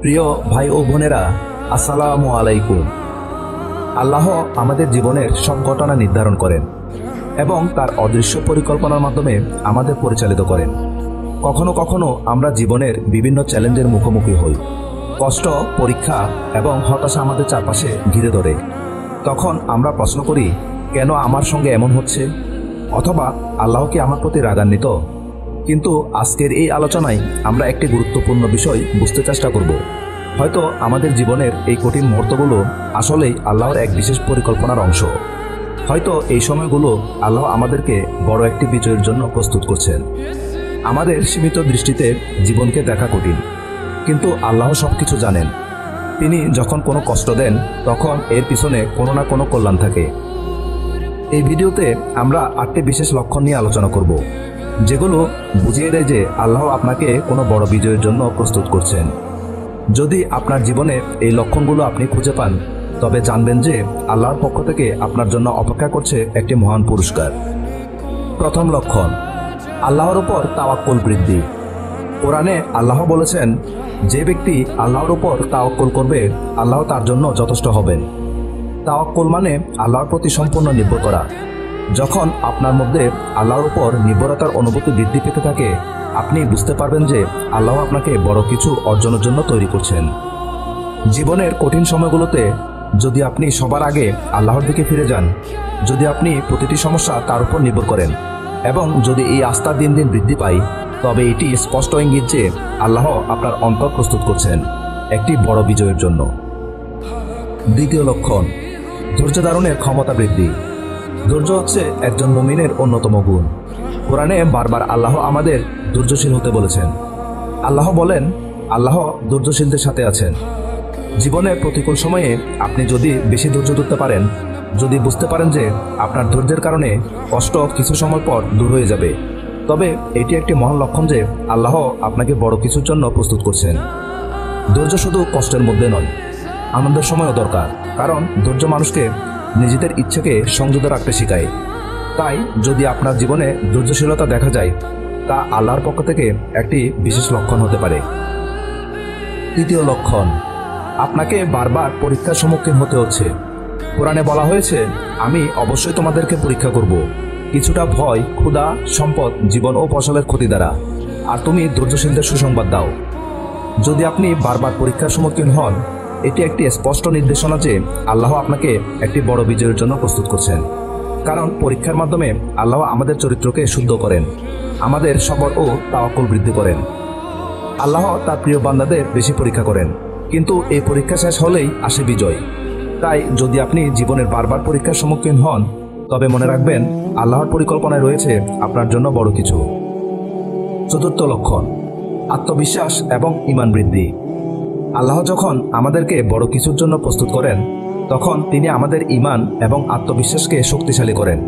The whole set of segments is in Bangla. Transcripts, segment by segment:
প্রিয় ভাই ও বোনেরা, আসসালামু আলাইকুম। আল্লাহ আমাদের জীবনের সব ঘটনা নির্ধারণ করেন এবং তার অদৃশ্য পরিকল্পনার মাধ্যমে আমাদের পরিচালিত করেন। কখনো কখনো আমরা জীবনের বিভিন্ন চ্যালেঞ্জের মুখোমুখি হই। কষ্ট, পরীক্ষা এবং হতাশা আমাদের চারপাশে ঘিরে ধরে। তখন আমরা প্রশ্ন করি, কেন আমার সঙ্গে এমন হচ্ছে? অথবা আল্লাহ কি আমার প্রতি রাগান্বিত? কিন্তু আজকের এই আলোচনায় আমরা একটি গুরুত্বপূর্ণ বিষয় বুঝতে চেষ্টা করব। হয়তো আমাদের জীবনের এই কঠিন মুহূর্তগুলো আসলেই আল্লাহর এক বিশেষ পরিকল্পনার অংশ। হয়তো এই সময়গুলো আল্লাহ আমাদেরকে বড় একটি বিজয়ের জন্য প্রস্তুত করছেন। আমাদের সীমিত দৃষ্টিতে জীবনকে দেখা কঠিন, কিন্তু আল্লাহ সবকিছু জানেন। তিনি যখন কোনো কষ্ট দেন, তখন এর পিছনে কোনো না কোনো কল্যাণ থাকে। এই ভিডিওতে আমরা 8টি বিশেষ লক্ষণ নিয়ে আলোচনা করব, যেগুলো বুঝিয়ে দেয় যে আল্লাহ আপনাকে কোনো বড় বিজয়ের জন্য প্রস্তুত করছেন। যদি আপনার জীবনে এই লক্ষণগুলো আপনি খুঁজে পান, তবে জানবেন যে আল্লাহর পক্ষ থেকে আপনার জন্য অপেক্ষা করছে একটি মহান পুরস্কার। প্রথম লক্ষণ, আল্লাহর উপর তাওয়াক্কুল বৃদ্ধি। কোরআনে আল্লাহ বলেছেন, যে ব্যক্তি আল্লাহর উপর তাওয়াক্কুল করবে, আল্লাহ তার জন্য যথেষ্ট হবেন। তাওয়াক্কুল মানে আল্লাহর প্রতি সম্পূর্ণ নির্ভর করা। যখন আপনার মধ্যে আল্লাহর উপর নির্ভরতার অনুভূতি বৃদ্ধি পেতে থাকে, আপনি বুঝতে পারবেন যে আল্লাহ আপনাকে বড় কিছু অর্জনের জন্য তৈরি করছেন। জীবনের কঠিন সময়গুলোতে যদি আপনি সবার আগে আল্লাহর দিকে ফিরে যান, যদি আপনি প্রতিটি সমস্যা তার উপর নির্ভর করেন, এবং যদি এই আস্থা দিন দিন বৃদ্ধি পায়, তবে এটি স্পষ্ট ইঙ্গিত যে আল্লাহ আপনার অন্তর প্রস্তুত করছেন একটি বড় বিজয়ের জন্য। দ্বিতীয় লক্ষণ, ধৈর্য ধারণের ক্ষমতা বৃদ্ধি। ধৈর্য হচ্ছে একজন মুমিনের অন্যতম গুণ। কোরআনে বারবার আল্লাহ আমাদের ধৈর্যশীল হতে বলেছেন। আল্লাহ বলেন, আল্লাহ ধৈর্যশীলদের সাথে আছেন। জীবনের প্রতিকূল সময়ে আপনি যদি বেশি ধৈর্য ধরতে পারেন, যদি বুঝতে পারেন যে আপনার ধৈর্যের কারণে কষ্ট কিছু সময় পর দূর হয়ে যাবে, তবে এটি একটি মহান লক্ষণ যে আল্লাহ আপনাকে বড় কিছুর জন্য প্রস্তুত করছেন। ধৈর্য শুধু কষ্টের মধ্যে নয়, আনন্দের সময়ও দরকার, কারণ ধৈর্য মানুষকে নিজেদের ইচ্ছেকে সংযত রাখতে শেখায়। তাই যদি আপনার জীবনে ধৈর্যশীলতা দেখা যায়, তা আল্লাহর পক্ষ থেকে একটি বিশেষ লক্ষণ হতে পারে। তৃতীয় লক্ষণ, আপনাকে বারবার পরীক্ষার সম্মুখীন হতে হচ্ছে। কোরআনে বলা হয়েছে, আমি অবশ্যই তোমাদেরকে পরীক্ষা করব, কিছুটা ভয়, ক্ষুধা, সম্পদ, জীবন ও ফসলের ক্ষতি দ্বারা, আর তুমি ধৈর্যশীলদের সুসংবাদ দাও। যদি আপনি বারবার পরীক্ষার সম্মুখীন হন, এটি একটি স্পষ্ট নির্দেশনা যে আল্লাহ আপনাকে একটি বড় বিজয়ের জন্য প্রস্তুত করছেন। কারণ পরীক্ষার মাধ্যমে আল্লাহ আমাদের চরিত্রকে শুদ্ধ করেন, আমাদের সবর ও তাওয়াক্কুল বৃদ্ধি করেন। আল্লাহ তার প্রিয় বান্দাদের বেশি পরীক্ষা করেন, কিন্তু এই পরীক্ষা শেষ হলেই আসে বিজয়। তাই যদি আপনি জীবনের বারবার পরীক্ষার সম্মুখীন হন, তবে মনে রাখবেন আল্লাহর পরিকল্পনায় রয়েছে আপনার জন্য বড় কিছু। চতুর্থ লক্ষণ, আত্মবিশ্বাস এবং ঈমান বৃদ্ধি। আল্লাহ যখন আমাদেরকে বড় কিছুর জন্য প্রস্তুত করেন, তখন তিনি আমাদের ঈমান এবং আত্মবিশ্বাসকে শক্তিশালী করেন।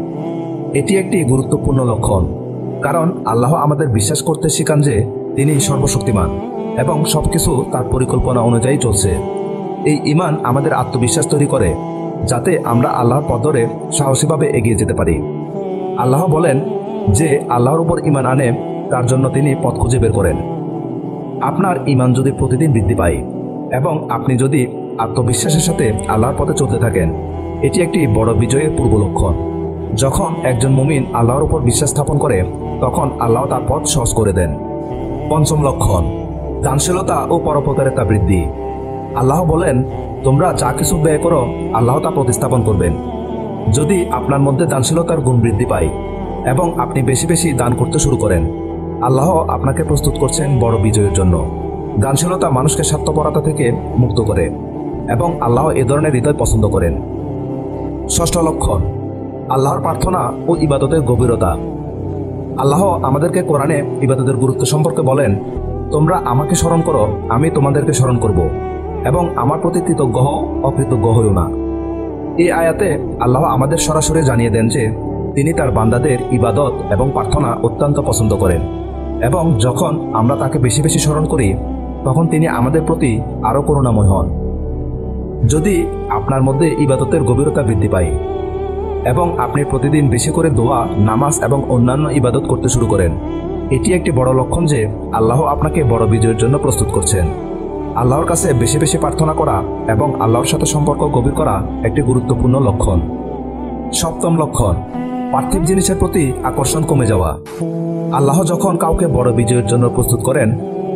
এটি একটি গুরুত্বপূর্ণ লক্ষণ, কারণ আল্লাহ আমাদের বিশ্বাস করতে শেখান যে তিনি সর্বশক্তিমান এবং সবকিছু তার পরিকল্পনা অনুযায়ী চলছে। এই ঈমান আমাদের আত্মবিশ্বাস তৈরি করে, যাতে আমরা আল্লাহর পথ ধরে সাহসীভাবে এগিয়ে যেতে পারি। আল্লাহ বলেন, যে আল্লাহর উপর ঈমান আনে, তার জন্য তিনি পথ খুঁজে বের করেন। আপনার ঈমান যদি প্রতিদিন বৃদ্ধি পায় এবং আপনি যদি আত্মবিশ্বাসের সাথে আল্লাহর পথে চলতে থাকেন, এটি একটি বড় বিজয়ের পূর্ব লক্ষণ। যখন একজন মুমিন আল্লাহর উপর বিশ্বাস স্থাপন করে, তখন আল্লাহ তার পথ সহজ করে দেন। পঞ্চম লক্ষণ, দানশীলতা ও পরোপকারিতা বৃদ্ধি। আল্লাহ বলেন, তোমরা যা কিছু ব্যয় করো, আল্লাহ তা প্রতিস্থাপন করবেন। যদি আপনার মধ্যে দানশীলতার গুণ বৃদ্ধি পায় এবং আপনি বেশি বেশি দান করতে শুরু করেন, আল্লাহ আপনাকে প্রস্তুত করছেন বড় বিজয়ের জন্য। দানশীলতা মানুষকে স্বার্থপরতা থেকে মুক্ত করে এবং আল্লাহ এ ধরনের হৃদয় পছন্দ করেন। ষষ্ঠ লক্ষণ, আল্লাহর প্রার্থনা ও ইবাদতের গভীরতা। আল্লাহ আমাদেরকে কোরআনে ইবাদতের গুরুত্ব সম্পর্কে বলেন, তোমরা আমাকে স্মরণ করো, আমি তোমাদেরকে স্মরণ করব, এবং আমার প্রতি কৃতজ্ঞ হও, অকৃতজ্ঞ হইও না। এই আয়াতে আল্লাহ আমাদের সরাসরি জানিয়ে দেন যে তিনি তার বান্দাদের ইবাদত এবং প্রার্থনা অত্যন্ত পছন্দ করেন, এবং যখন আমরা তাকে বেশি বেশি স্মরণ করি, তখন তিনি আমাদের প্রতি আরও করুণাময় হন। যদি আপনার মধ্যে ইবাদতের গভীরতা বৃদ্ধি পায় এবং আপনি প্রতিদিন বেশি করে দোয়া, নামাজ এবং অন্যান্য ইবাদত করতে শুরু করেন, এটি একটি বড় লক্ষণ যে আল্লাহ আপনাকে বড় বিজয়ের জন্য প্রস্তুত করছেন। আল্লাহর কাছে বেশি বেশি প্রার্থনা করা এবং আল্লাহর সাথে সম্পর্ক গভীর করা একটি গুরুত্বপূর্ণ লক্ষণ। সপ্তম লক্ষণ, পার্থিব জিনিসের প্রতি আকর্ষণ কমে যাওয়া। আল্লাহ যখন কাউকে বড় বিজয়ের জন্য প্রস্তুত করেন,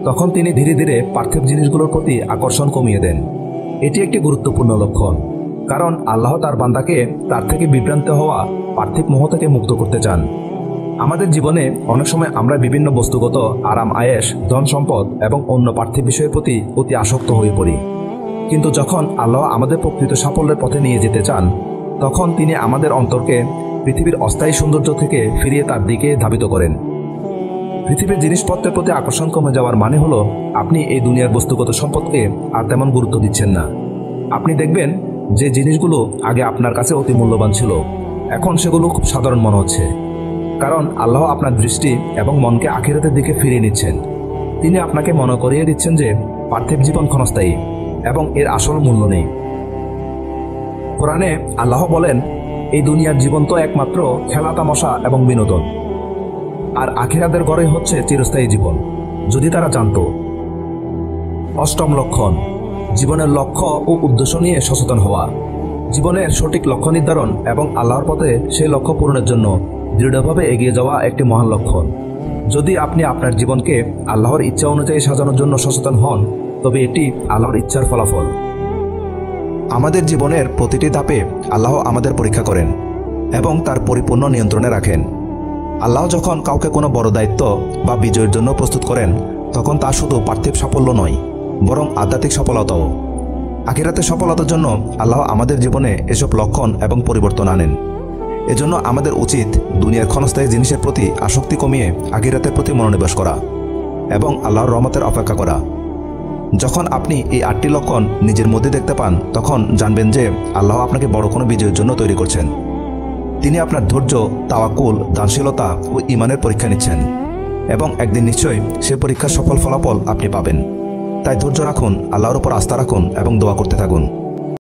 তখন তিনি ধীরে ধীরে পার্থিব জিনিসগুলোর প্রতি আকর্ষণ কমিয়ে দেন। এটি একটি গুরুত্বপূর্ণ লক্ষণ, কারণ আল্লাহ তার বান্দাকে তার থেকে বিভ্রান্ত হওয়া পার্থিব মোহ থেকে মুক্ত করতে চান। আমাদের জীবনে অনেক সময় আমরা বিভিন্ন বস্তুগত আরাম আয়েশ, ধন সম্পদ এবং অন্য পার্থিব বিষয়ের প্রতি অতি আসক্ত হয়ে পড়ি। কিন্তু যখন আল্লাহ আমাদের প্রকৃত সাফল্যের পথে নিয়ে যেতে চান, তখন তিনি আমাদের অন্তরকে পৃথিবীর অস্থায়ী সৌন্দর্য থেকে ফিরিয়ে তার দিকে ধাবিত করেন। পৃথিবীর জিনিসপত্রের প্রতি আকর্ষণ কমে যাওয়ার মানে হলো আপনি এই দুনিয়ার বস্তুগত সম্পদকে আর তেমন গুরুত্ব দিচ্ছেন না। আপনি দেখবেন যে জিনিসগুলো আগে আপনার কাছে অতি মূল্যবান ছিল, এখন সেগুলো খুব সাধারণ মনে হচ্ছে। কারণ আল্লাহ আপনার দৃষ্টি এবং মনকে আখিরাতের দিকে ফিরিয়ে নিচ্ছেন। তিনি আপনাকে মনে করিয়ে দিচ্ছেন যে পার্থিব জীবন ক্ষণস্থায়ী এবং এর আসল মূল্য নেই। কোরআনে আল্লাহ বলেন, এই দুনিয়ার জীবন তো একমাত্র খেলা তামাশা এবং বিনোদন, আর আখিরাতের ঘরে হচ্ছে চিরস্থায়ী জীবন, যদি তারা জানত। অষ্টম লক্ষণ, জীবনের লক্ষ্য ও উদ্দেশ্য নিয়ে সচেতন হওয়া। জীবনের সঠিক লক্ষ্য নির্ধারণ এবং আল্লাহর পথে সেই লক্ষ্য পূরণের জন্য দৃঢ়ভাবে এগিয়ে যাওয়া একটি মহান লক্ষণ। যদি আপনি আপনার জীবনকে আল্লাহর ইচ্ছা অনুযায়ী সাজানোর জন্য সচেতন হন, তবে এটি আল্লাহর ইচ্ছার ফলাফল। আমাদের জীবনের প্রতিটি ধাপে আল্লাহ আমাদের পরীক্ষা করেন এবং তার পরিপূর্ণ নিয়ন্ত্রণে রাখেন। আল্লাহ যখন কাউকে কোনো বড় দায়িত্ব বা বিজয়ের জন্য প্রস্তুত করেন, তখন তা শুধু পার্থিব সাফল্য নয়, বরং আধ্যাত্মিক সফলতাও। আখিরাতের সফলতার জন্য আল্লাহ আমাদের জীবনে এসব লক্ষণ এবং পরিবর্তন আনেন। এজন্য আমাদের উচিত দুনিয়ার ক্ষণস্থায়ী জিনিসের প্রতি আসক্তি কমিয়ে আখিরাতের প্রতি মনোনিবেশ করা এবং আল্লাহর রহমতের অপেক্ষা করা। যখন আপনি এই 8টি লক্ষণ নিজের মধ্যে দেখতে পান, তখন জানবেন যে আল্লাহ আপনাকে বড় কোনো বিজয়ের জন্য তৈরি করছেন। তিনি আপনার ধৈর্য, তাওয়াক্কুল, দানশীলতা ও ঈমানের পরীক্ষা নিচ্ছেন এবং একদিন নিশ্চয়ই সে পরীক্ষার সফল ফলাফল আপনি পাবেন। তাই ধৈর্য রাখুন, আল্লাহর উপর আস্থা রাখুন এবং দোয়া করতে থাকুন।